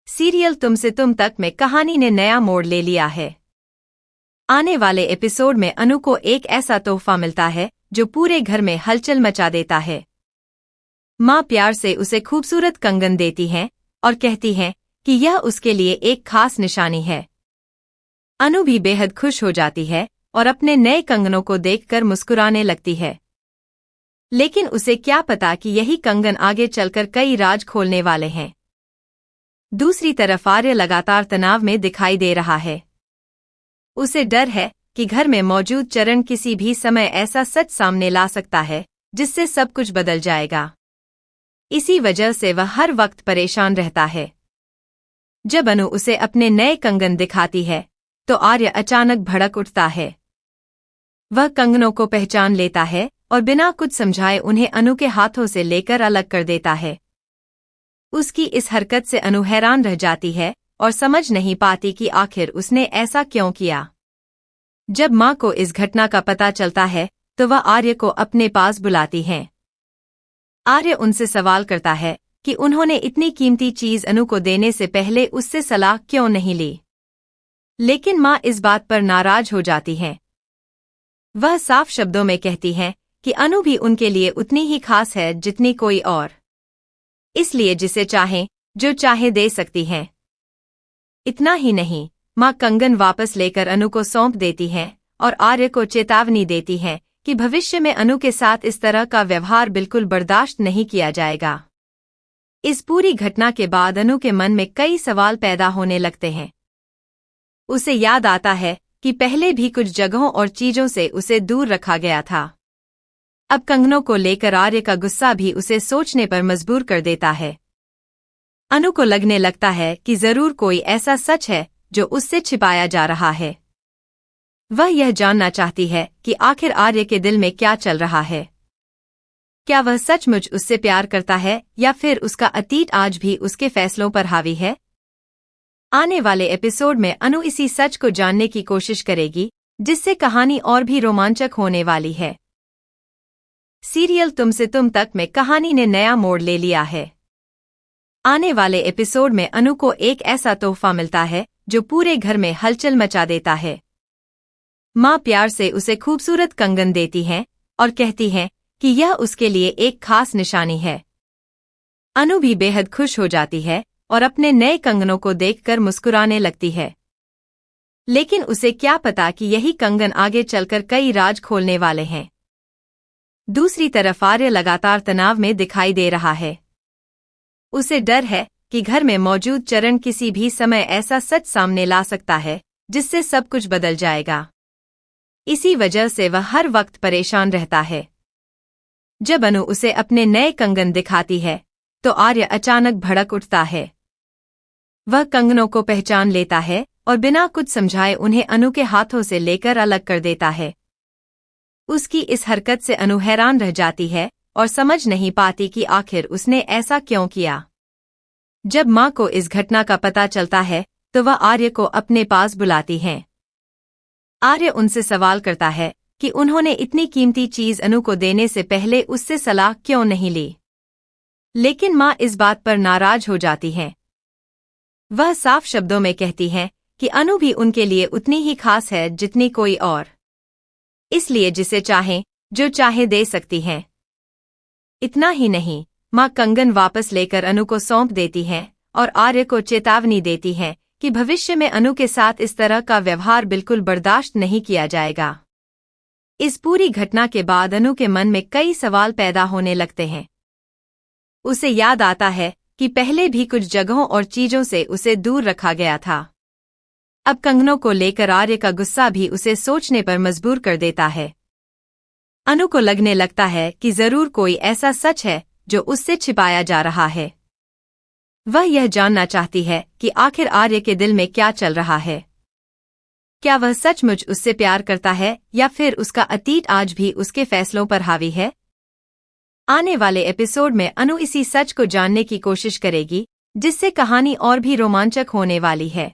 Serial तुमसे तुम तक में कहानी ने नया मोड़ ले लिया है। आने वाले एपिसोड में अनु को एक ऐसा तोहफा मिलता है जो पूरे घर में हलचल मचा देता है। माँ प्यार से उसे खूबसूरत कंगन देती हैं और कहती हैं कि यह उसके लिए एक खास निशानी है। अनु भी बेहद खुश हो जाती है और अपने नए कंगनों को देखकर मुस्कुराने लगती है। लेकिन उसे क्या पता कि यही कंगन आगे चलकर कई राज खोलने वाले हैं। दूसरी तरफ आर्य लगातार तनाव में दिखाई दे रहा है। उसे डर है कि घर में मौजूद चरण किसी भी समय ऐसा सच सामने ला सकता है जिससे सब कुछ बदल जाएगा। इसी वजह से वह हर वक्त परेशान रहता है। जब अनु उसे अपने नए कंगन दिखाती है तो आर्य अचानक भड़क उठता है। वह कंगनों को पहचान लेता है और बिना कुछ समझाए उन्हें अनु के हाथों से लेकर अलग कर देता है। उसकी इस हरकत से अनु हैरान रह जाती है और समझ नहीं पाती कि आखिर उसने ऐसा क्यों किया। जब माँ को इस घटना का पता चलता है तो वह आर्य को अपने पास बुलाती हैं। आर्य उनसे सवाल करता है कि उन्होंने इतनी कीमती चीज अनु को देने से पहले उससे सलाह क्यों नहीं ली। लेकिन माँ इस बात पर नाराज हो जाती हैं। वह साफ शब्दों में कहती हैं कि अनु भी उनके लिए उतनी ही खास है जितनी कोई और, इसलिए जिसे चाहें जो चाहे दे सकती हैं। इतना ही नहीं, माँ कंगन वापस लेकर अनु को सौंप देती हैं और आर्य को चेतावनी देती हैं कि भविष्य में अनु के साथ इस तरह का व्यवहार बिल्कुल बर्दाश्त नहीं किया जाएगा। इस पूरी घटना के बाद अनु के मन में कई सवाल पैदा होने लगते हैं। उसे याद आता है कि पहले भी कुछ जगहों और चीजों से उसे दूर रखा गया था। अब कंगनों को लेकर आर्य का गुस्सा भी उसे सोचने पर मजबूर कर देता है। अनु को लगने लगता है कि जरूर कोई ऐसा सच है जो उससे छिपाया जा रहा है। वह यह जानना चाहती है कि आखिर आर्य के दिल में क्या चल रहा है। क्या वह सचमुच उससे प्यार करता है या फिर उसका अतीत आज भी उसके फैसलों पर हावी है। आने वाले एपिसोड में अनु इसी सच को जानने की कोशिश करेगी, जिससे कहानी और भी रोमांचक होने वाली है। सीरियल तुमसे तुम तक में कहानी ने नया मोड़ ले लिया है। आने वाले एपिसोड में अनु को एक ऐसा तोहफा मिलता है जो पूरे घर में हलचल मचा देता है। माँ प्यार से उसे खूबसूरत कंगन देती हैं और कहती हैं कि यह उसके लिए एक खास निशानी है। अनु भी बेहद खुश हो जाती है और अपने नए कंगनों को देखकर मुस्कुराने लगती है। लेकिन उसे क्या पता कि यही कंगन आगे चलकर कई राज खोलने वाले हैं। दूसरी तरफ आर्य लगातार तनाव में दिखाई दे रहा है। उसे डर है कि घर में मौजूद चरण किसी भी समय ऐसा सच सामने ला सकता है जिससे सब कुछ बदल जाएगा। इसी वजह से वह हर वक्त परेशान रहता है। जब अनु उसे अपने नए कंगन दिखाती है तो आर्य अचानक भड़क उठता है। वह कंगनों को पहचान लेता है और बिना कुछ समझाए उन्हें अनु के हाथों से लेकर अलग कर देता है। उसकी इस हरकत से अनु हैरान रह जाती है और समझ नहीं पाती कि आखिर उसने ऐसा क्यों किया। जब माँ को इस घटना का पता चलता है तो वह आर्य को अपने पास बुलाती हैं। आर्य उनसे सवाल करता है कि उन्होंने इतनी कीमती चीज अनु को देने से पहले उससे सलाह क्यों नहीं ली। लेकिन माँ इस बात पर नाराज हो जाती हैं। वह साफ शब्दों में कहती हैं कि अनु भी उनके लिए उतनी ही खास है जितनी कोई और, इसलिए जिसे चाहें जो चाहे दे सकती हैं। इतना ही नहीं, माँ कंगन वापस लेकर अनु को सौंप देती हैं और आर्य को चेतावनी देती हैं कि भविष्य में अनु के साथ इस तरह का व्यवहार बिल्कुल बर्दाश्त नहीं किया जाएगा। इस पूरी घटना के बाद अनु के मन में कई सवाल पैदा होने लगते हैं। उसे याद आता है कि पहले भी कुछ जगहों और चीजों से उसे दूर रखा गया था। अब कंगनों को लेकर आर्य का गुस्सा भी उसे सोचने पर मजबूर कर देता है। अनु को लगने लगता है कि जरूर कोई ऐसा सच है जो उससे छिपाया जा रहा है। वह यह जानना चाहती है कि आखिर आर्य के दिल में क्या चल रहा है। क्या वह सचमुच उससे प्यार करता है या फिर उसका अतीत आज भी उसके फैसलों पर हावी है। आने वाले एपिसोड में अनु इसी सच को जानने की कोशिश करेगी, जिससे कहानी और भी रोमांचक होने वाली है।